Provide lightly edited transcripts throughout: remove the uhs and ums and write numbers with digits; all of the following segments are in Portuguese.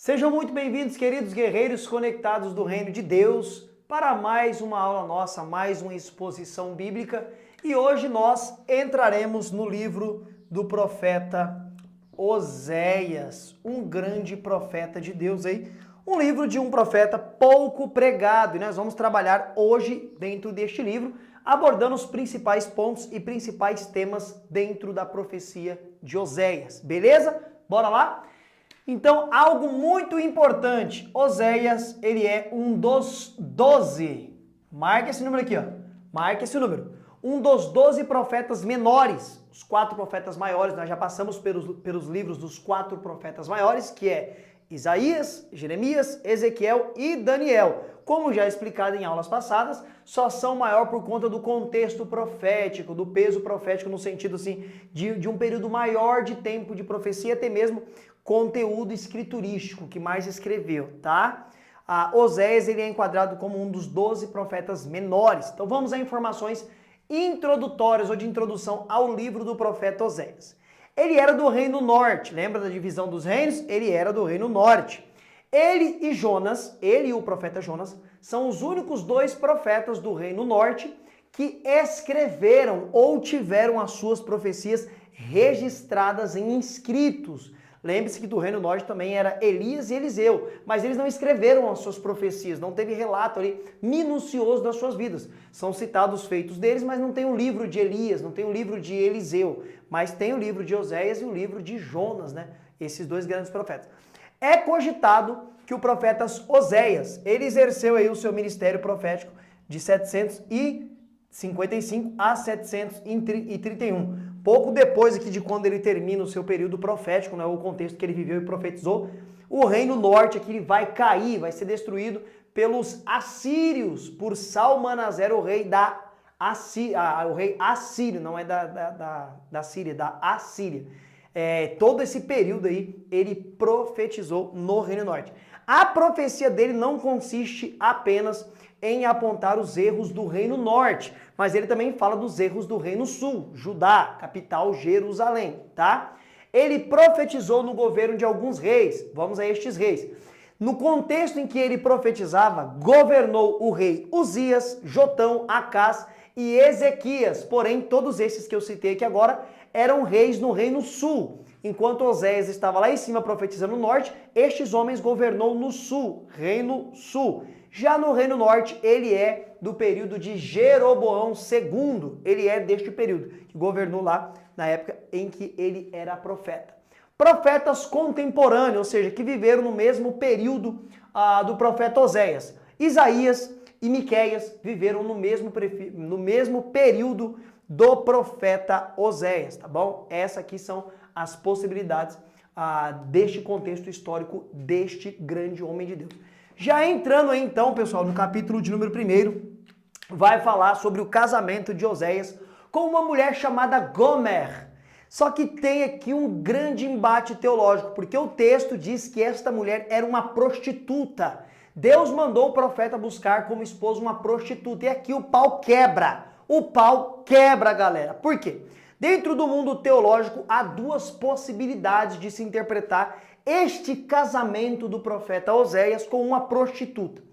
Sejam muito bem-vindos, queridos guerreiros conectados do Reino de Deus, para mais uma aula nossa, mais uma exposição bíblica. E hoje nós entraremos no livro do profeta Oséias, um grande profeta de Deus aí, um livro de um profeta pouco pregado. E nós vamos trabalhar hoje dentro deste livro, abordando os principais pontos e principais temas dentro da profecia de Oséias. Beleza? Bora lá? Então, algo muito importante, Oséias, ele é um dos 12, marca esse número aqui, ó, marca esse número, um dos 12 profetas menores, os 4 profetas maiores, nós já passamos pelos livros dos 4 profetas maiores, que é Isaías, Jeremias, Ezequiel e Daniel. Como já explicado em aulas passadas, só são maior por conta do contexto profético, do peso profético no sentido assim, de um período maior de tempo de profecia, até mesmo conteúdo escriturístico que mais escreveu, tá? Oséias, ele é enquadrado como um dos 12 profetas menores. Então vamos a informações introdutórias ou de introdução ao livro do profeta Oséias. Ele era do reino norte, lembra da divisão dos reinos? Ele era do reino norte. Ele e Jonas, ele e o profeta Jonas, são os únicos 2 profetas do reino norte que escreveram ou tiveram as suas profecias registradas em escritos. Lembre-se que do reino norte também era Elias e Eliseu, mas eles não escreveram as suas profecias, não teve relato ali minucioso das suas vidas. São citados os feitos deles, mas não tem o livro de Elias, não tem o livro de Eliseu, mas tem o livro de Oséias e o livro de Jonas, né? Esses 2 grandes profetas. É cogitado que o profeta Oséias, ele exerceu aí o seu ministério profético de 755 a 731. Pouco depois aqui de quando ele termina o seu período profético, né, o contexto que ele viveu e profetizou, o reino norte aqui vai cair, vai ser destruído pelos assírios, por Salmanaser, o rei o rei assírio, não é da Síria, da Assíria. Todo esse período aí, ele profetizou no reino norte. A profecia dele não consiste apenas em apontar os erros do reino norte, mas ele também fala dos erros do reino sul, Judá, capital Jerusalém, tá? Ele profetizou no governo de alguns reis, vamos a estes reis. No contexto em que ele profetizava, governou o rei Uzias, Jotão, Acás e Ezequias, porém todos esses que eu citei aqui agora eram reis no reino sul. Enquanto Oséias estava lá em cima profetizando no norte, estes homens governou no sul, reino sul. Já no reino norte, ele é do período de Jeroboão II, ele é deste período, que governou lá na época em que ele era profeta. Profetas contemporâneos, ou seja, que viveram no mesmo período do profeta Oséias. Isaías e Miqueias viveram no mesmo período do profeta Oséias, tá bom? Essas aqui são as possibilidades deste contexto histórico deste grande homem de Deus. Já entrando aí então, pessoal, no capítulo de número 1, vai falar sobre o casamento de Oséias com uma mulher chamada Gomer. Só que tem aqui um grande embate teológico, porque o texto diz que esta mulher era uma prostituta. Deus mandou o profeta buscar como esposa uma prostituta, e aqui o pau quebra. O pau quebra, galera. Por quê? Dentro do mundo teológico, há 2 possibilidades de se interpretar este casamento do profeta Oséias com uma prostituta.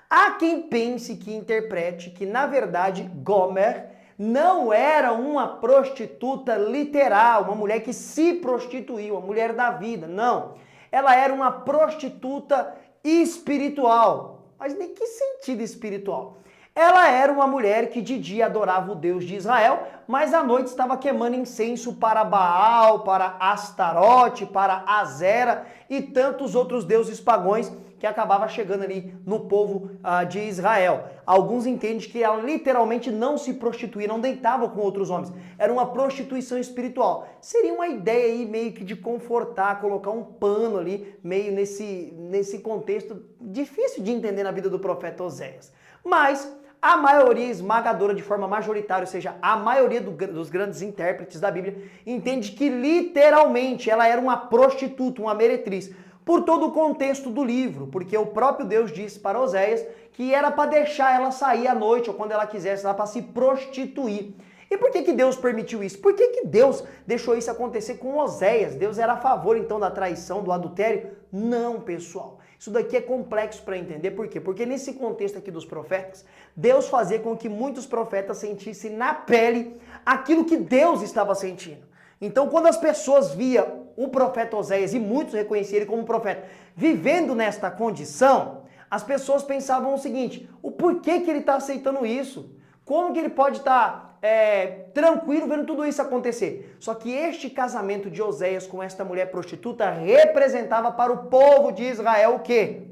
Há quem pense que interprete que, na verdade, Gomer não era uma prostituta literal, uma mulher que se prostituiu, uma mulher da vida, não. Ela era uma prostituta espiritual. Mas em que sentido espiritual? Ela era uma mulher que de dia adorava o Deus de Israel, mas à noite estava queimando incenso para Baal, para Astarote, para Azera e tantos outros deuses pagãos que acabava chegando ali no povo de Israel. Alguns entendem que ela literalmente não se prostituía, não deitava com outros homens. Era uma prostituição espiritual. Seria uma ideia aí meio que de confortar, colocar um pano ali, meio nesse contexto difícil de entender na vida do profeta Oséias. Mas a maioria esmagadora, de forma majoritária, ou seja, a maioria dos grandes intérpretes da Bíblia, entende que literalmente ela era uma prostituta, uma meretriz, por todo o contexto do livro, porque o próprio Deus disse para Oséias que era para deixar ela sair à noite ou quando ela quisesse lá para se prostituir. E por que que Deus permitiu isso? Por que que Deus deixou isso acontecer com Oséias? Deus era a favor então da traição, do adultério? Não, pessoal. Isso daqui é complexo para entender. Por quê? Porque nesse contexto aqui dos profetas, Deus fazia com que muitos profetas sentissem na pele aquilo que Deus estava sentindo. Então, quando as pessoas viam o profeta Oséias, e muitos reconheciam ele como profeta, vivendo nesta condição, as pessoas pensavam o seguinte: o porquê que ele está aceitando isso? Como que ele pode estar tranquilo vendo tudo isso acontecer? Só que este casamento de Oséias com esta mulher prostituta representava para o povo de Israel o quê?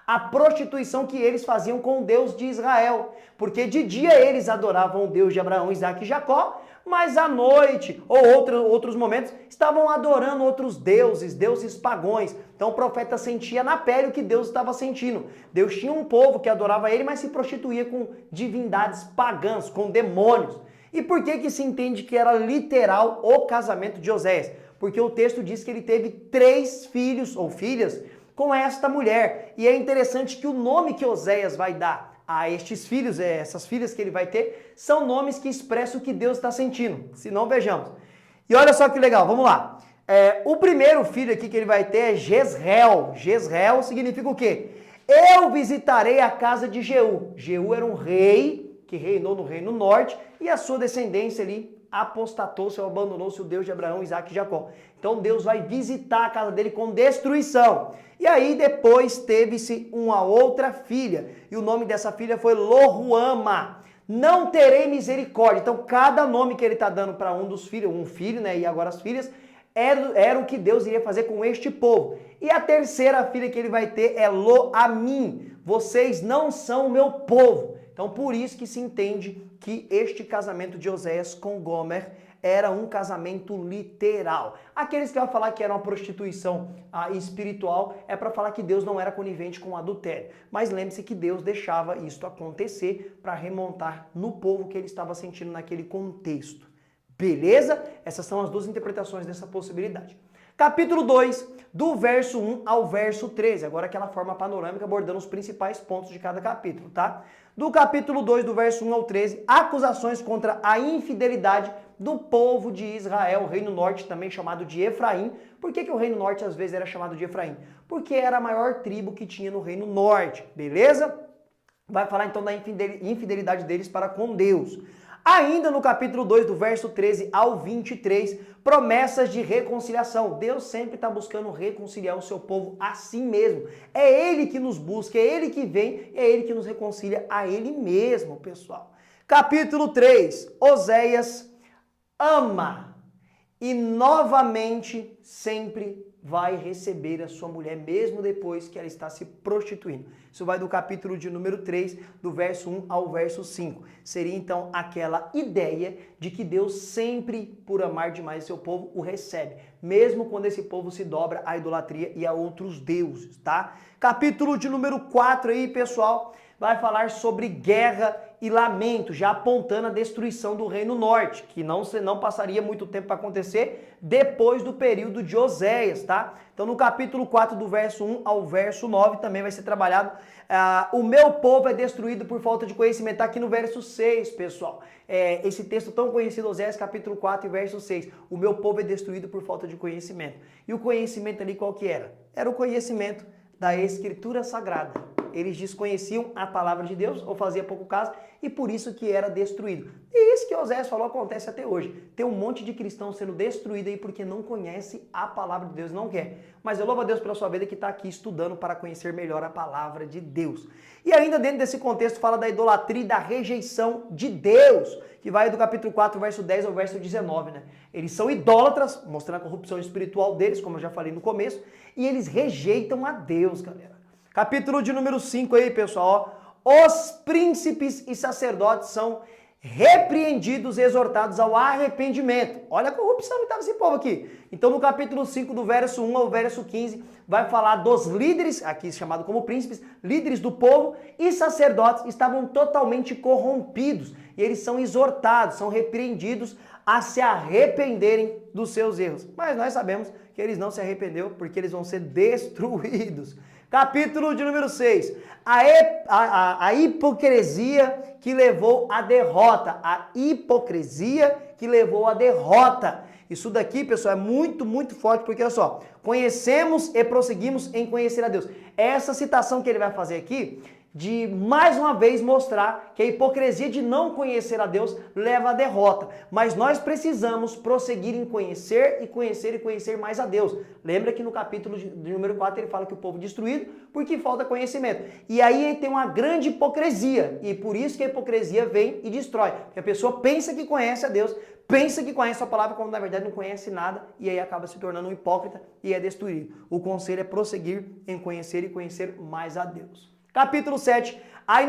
A prostituição que eles faziam com o Deus de Israel. Porque de dia eles adoravam o Deus de Abraão, Isaque e Jacó, mas à noite ou outros momentos estavam adorando outros deuses pagões. Então o profeta sentia na pele o que Deus estava sentindo. Deus tinha um povo que adorava ele, mas se prostituía com divindades pagãs, com demônios. E por que que se entende que era literal o casamento de Oséias? Porque o texto diz que ele teve 3 filhos ou filhas com esta mulher. E é interessante que o nome que Oséias vai dar a estes filhos, essas filhas que ele vai ter, são nomes que expressam o que Deus está sentindo. Se não, vejamos. E olha só que legal, vamos lá. O primeiro filho aqui que ele vai ter é Jezreel. Jezreel significa o quê? Eu visitarei a casa de Jeú. Jeú era um rei que reinou no Reino Norte e a sua descendência ali apostatou-se ou abandonou-se o Deus de Abraão, Isaque e Jacó. Então Deus vai visitar a casa dele com destruição. E aí depois teve-se uma outra filha, e o nome dessa filha foi Loruama. Não terei misericórdia. Então cada nome que ele está dando para um dos filhos, um filho, né, e agora as filhas, era o que Deus iria fazer com este povo. E a terceira filha que ele vai ter é Lo-Amim. Vocês não são o meu povo. Então por isso que se entende que este casamento de Oséias com Gomer era um casamento literal. Aqueles que vão falar que era uma prostituição espiritual é para falar que Deus não era conivente com o adultério. Mas lembre-se que Deus deixava isso acontecer para remontar no povo que ele estava sentindo naquele contexto. Beleza? Essas são as 2 interpretações dessa possibilidade. Capítulo 2, do verso 1 ao verso 13. Agora aquela forma panorâmica abordando os principais pontos de cada capítulo, tá? Do capítulo 2, do verso 1 ao 13, acusações contra a infidelidade do povo de Israel, o Reino Norte, também chamado de Efraim. Por que o Reino Norte às vezes era chamado de Efraim? Porque era a maior tribo que tinha no Reino Norte, beleza? Vai falar então da infidelidade deles para com Deus. Ainda no capítulo 2, do verso 13 ao 23, promessas de reconciliação. Deus sempre está buscando reconciliar o seu povo a si mesmo. É Ele que nos busca, é Ele que vem, é Ele que nos reconcilia a Ele mesmo, pessoal. Capítulo 3, Oséias ama e novamente sempre vai receber a sua mulher, mesmo depois que ela está se prostituindo. Isso vai do capítulo de número 3, do verso 1 ao verso 5. Seria então aquela ideia de que Deus sempre, por amar demais seu povo, o recebe, mesmo quando esse povo se dobra à idolatria e a outros deuses, tá? Capítulo de número 4 aí, pessoal, vai falar sobre guerra e lamento, já apontando a destruição do Reino Norte, que não passaria muito tempo para acontecer depois do período de Oséias, tá? Então no capítulo 4, do verso 1 ao verso 9, também vai ser trabalhado o meu povo é destruído por falta de conhecimento, tá aqui no verso 6, pessoal. Esse texto tão conhecido, Oséias capítulo 4 e verso 6, o meu povo é destruído por falta de conhecimento. E o conhecimento ali qual que era? Era o conhecimento da Escritura Sagrada. Eles desconheciam a palavra de Deus, ou fazia pouco caso, e por isso que era destruído. E isso que Oséias falou acontece até hoje. Tem um monte de cristãos sendo destruído aí porque não conhece a palavra de Deus, não quer. Mas eu louvo a Deus pela sua vida que está aqui estudando para conhecer melhor a palavra de Deus. E ainda dentro desse contexto fala da idolatria e da rejeição de Deus, que vai do capítulo 4, verso 10 ao verso 19, né? Eles são idólatras, mostrando a corrupção espiritual deles, como eu já falei no começo, e eles rejeitam a Deus, galera. Capítulo de número 5 aí, pessoal. Os príncipes e sacerdotes são repreendidos e exortados ao arrependimento. Olha a corrupção que estava esse povo aqui. Então no capítulo 5, do verso 1 ao verso 15, vai falar dos líderes, aqui chamado como príncipes, líderes do povo e sacerdotes estavam totalmente corrompidos. E eles são exortados, são repreendidos a se arrependerem dos seus erros. Mas nós sabemos que eles não se arrependeram, porque eles vão ser destruídos. Capítulo de número 6. A hipocrisia que levou à derrota. A hipocrisia que levou à derrota. Isso daqui, pessoal, é muito, muito forte, porque olha só, conhecemos e prosseguimos em conhecer a Deus. Essa citação que ele vai fazer aqui, de mais uma vez mostrar que a hipocrisia de não conhecer a Deus leva à derrota. Mas nós precisamos prosseguir em conhecer e conhecer e conhecer mais a Deus. Lembra que no capítulo de número 4 ele fala que o povo é destruído porque falta conhecimento. E aí tem uma grande hipocrisia. E por isso que a hipocrisia vem e destrói. Porque a pessoa pensa que conhece a Deus, pensa que conhece a palavra, quando na verdade não conhece nada, e aí acaba se tornando um hipócrita e é destruído. O conselho é prosseguir em conhecer e conhecer mais a Deus. Capítulo 7, a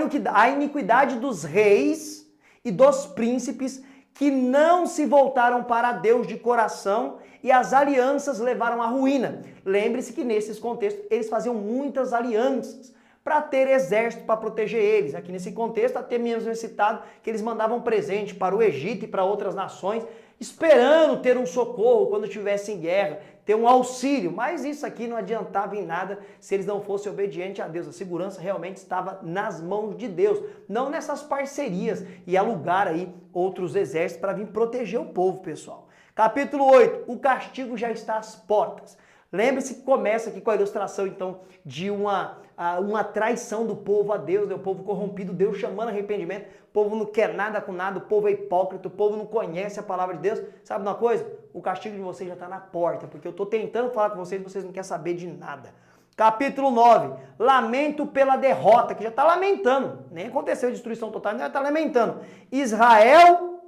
iniquidade dos reis e dos príncipes que não se voltaram para Deus de coração e as alianças levaram à ruína. Lembre-se que nesses contextos eles faziam muitas alianças para ter exército para proteger eles. Aqui nesse contexto até mesmo citado que eles mandavam presente para o Egito e para outras nações, esperando ter um socorro quando estivessem em guerra, ter um auxílio, mas isso aqui não adiantava em nada se eles não fossem obedientes a Deus. A segurança realmente estava nas mãos de Deus, não nessas parcerias e alugar aí outros exércitos para vir proteger o povo, pessoal. Capítulo 8, o castigo já está às portas. Lembre-se que começa aqui com a ilustração, então, de uma traição do povo a Deus, né? O povo corrompido, Deus chamando arrependimento, o povo não quer nada com nada, o povo é hipócrita, o povo não conhece a palavra de Deus. Sabe uma coisa? O castigo de vocês já está na porta, porque eu estou tentando falar com vocês e vocês não querem saber de nada. Capítulo 9, lamento pela derrota, que já está lamentando, nem aconteceu a destruição total, já está lamentando. Israel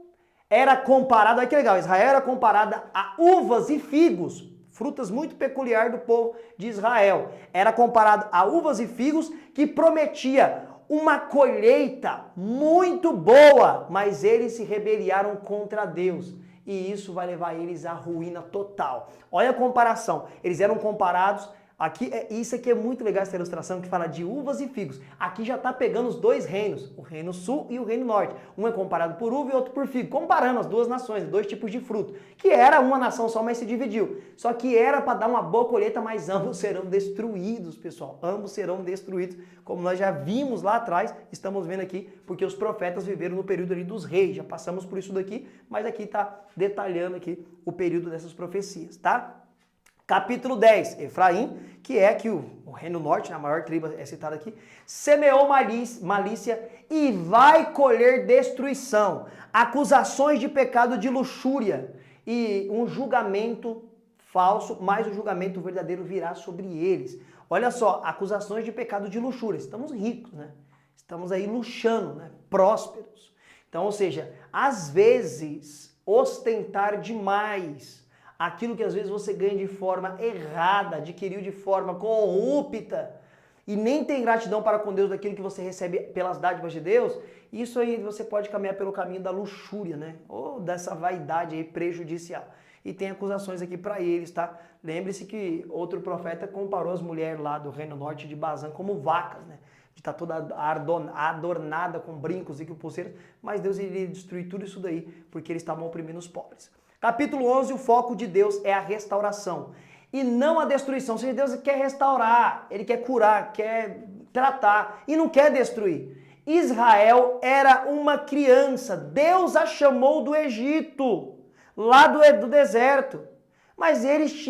era comparado, olha que legal, Israel era comparada a uvas e figos, frutas muito peculiar do povo de Israel. Era comparado a uvas e figos que prometia uma colheita muito boa, mas eles se rebeliaram contra Deus. E isso vai levar eles à ruína total. Olha a comparação. Eles eram comparados... Aqui, isso aqui é muito legal, essa ilustração que fala de uvas e figos. Aqui já está pegando os dois reinos, o reino sul e o reino norte. Um é comparado por uva e outro por figo, comparando as duas nações, dois tipos de fruto. Que era uma nação só, mas se dividiu. Só que era para dar uma boa colheita, mas ambos serão destruídos, pessoal. Ambos serão destruídos, como nós já vimos lá atrás, estamos vendo aqui, porque os profetas viveram no período ali dos reis. Já passamos por isso daqui, mas aqui está detalhando aqui o período dessas profecias, tá? Capítulo 10, Efraim, que é que o reino norte, a maior tribo é citada aqui, semeou malícia e vai colher destruição, acusações de pecado de luxúria e um julgamento falso, mas o julgamento verdadeiro virá sobre eles. Olha só, acusações de pecado de luxúria, estamos ricos, né? Estamos aí luxando, né? Prósperos. Então, ou seja, às vezes, ostentar demais aquilo que às vezes você ganha de forma errada, adquiriu de forma corrupta e nem tem gratidão para com Deus daquilo que você recebe pelas dádivas de Deus, isso aí você pode caminhar pelo caminho da luxúria, né? Ou dessa vaidade aí prejudicial. E tem acusações aqui para eles, tá? Lembre-se que outro profeta comparou as mulheres lá do reino norte de Bazã como vacas, né? De estar toda adornada com brincos e com pulseiras, mas Deus iria destruir tudo isso daí, porque eles estavam oprimindo os pobres. Capítulo 11, o foco de Deus é a restauração e não a destruição. Ou seja, Deus quer restaurar, Ele quer curar, quer tratar e não quer destruir. Israel era uma criança, Deus a chamou do Egito, lá do deserto, mas eles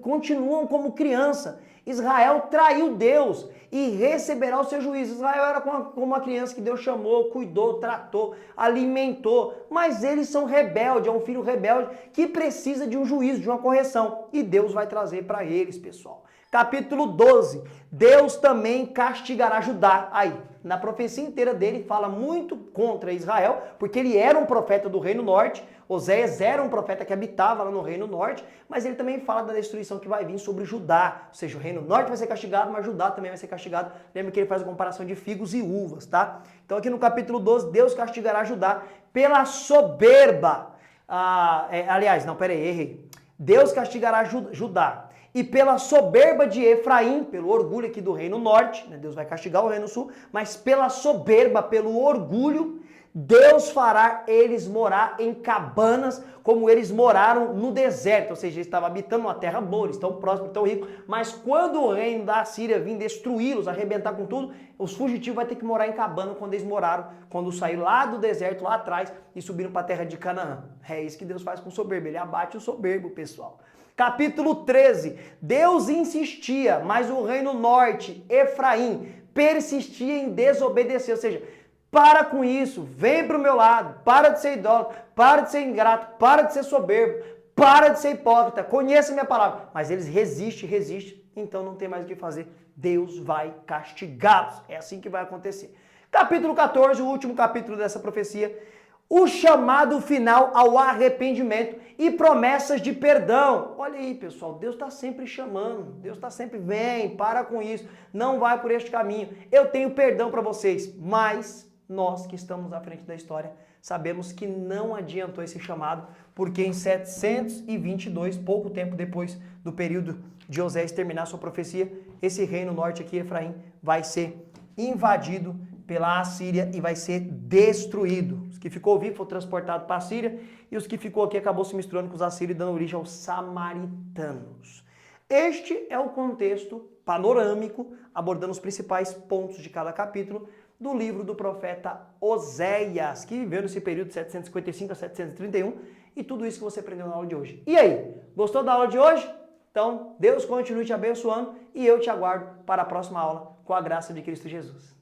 continuam como criança. Israel traiu Deus e receberá o seu juízo. Israel era como uma criança que Deus chamou, cuidou, tratou, alimentou, mas eles são rebeldes, é um filho rebelde que precisa de um juízo, de uma correção, e Deus vai trazer para eles, pessoal. Capítulo 12, Deus também castigará Judá. Aí, na profecia inteira dele, fala muito contra Israel, porque ele era um profeta do reino norte, Oséias era um profeta que habitava lá no reino norte, mas ele também fala da destruição que vai vir sobre Judá, ou seja, o reino norte vai ser castigado, mas Judá também vai ser castigado. Lembra que ele faz a comparação de figos e uvas, tá? Então aqui no capítulo 12, Deus castigará Judá pela soberba. Errei. Deus castigará Judá. E pela soberba de Efraim, pelo orgulho aqui do reino norte, né? Deus vai castigar o reino sul, mas pela soberba, pelo orgulho Deus fará eles morar em cabanas como eles moraram no deserto, ou seja, eles estavam habitando uma terra boa, eles estão próximos, estão ricos, mas quando o reino da Assíria vir destruí-los, arrebentar com tudo, os fugitivos vão ter que morar em cabana quando eles moraram, quando saíram lá do deserto, lá atrás, e subiram para a terra de Canaã. É isso que Deus faz com o soberbo, ele abate o soberbo, pessoal. Capítulo 13, Deus insistia, mas o reino norte, Efraim, persistia em desobedecer, ou seja, para com isso, vem para o meu lado, para de ser idólatra, para de ser ingrato, para de ser soberbo, para de ser hipócrita, conheça a minha palavra. Mas eles resistem, então não tem mais o que fazer, Deus vai castigá-los, é assim que vai acontecer. Capítulo 14, o último capítulo dessa profecia, o chamado final ao arrependimento e promessas de perdão. Olha aí, pessoal, Deus está sempre chamando, Deus está sempre, vem, para com isso, não vai por este caminho, eu tenho perdão para vocês, mas nós que estamos à frente da história sabemos que não adiantou esse chamado, porque em 722, pouco tempo depois do período de Osés terminar sua profecia, esse reino norte aqui, Efraim, vai ser invadido pela Assíria e vai ser destruído. Os que ficou vivo foram transportados para a Síria e os que ficou aqui acabou se misturando com os assírios e dando origem aos samaritanos. Este é o contexto panorâmico, abordando os principais pontos de cada capítulo do livro do profeta Oséias, que viveu nesse período de 755 a 731, e tudo isso que você aprendeu na aula de hoje. E aí, gostou da aula de hoje? Então, Deus continue te abençoando e eu te aguardo para a próxima aula, com a graça de Cristo Jesus.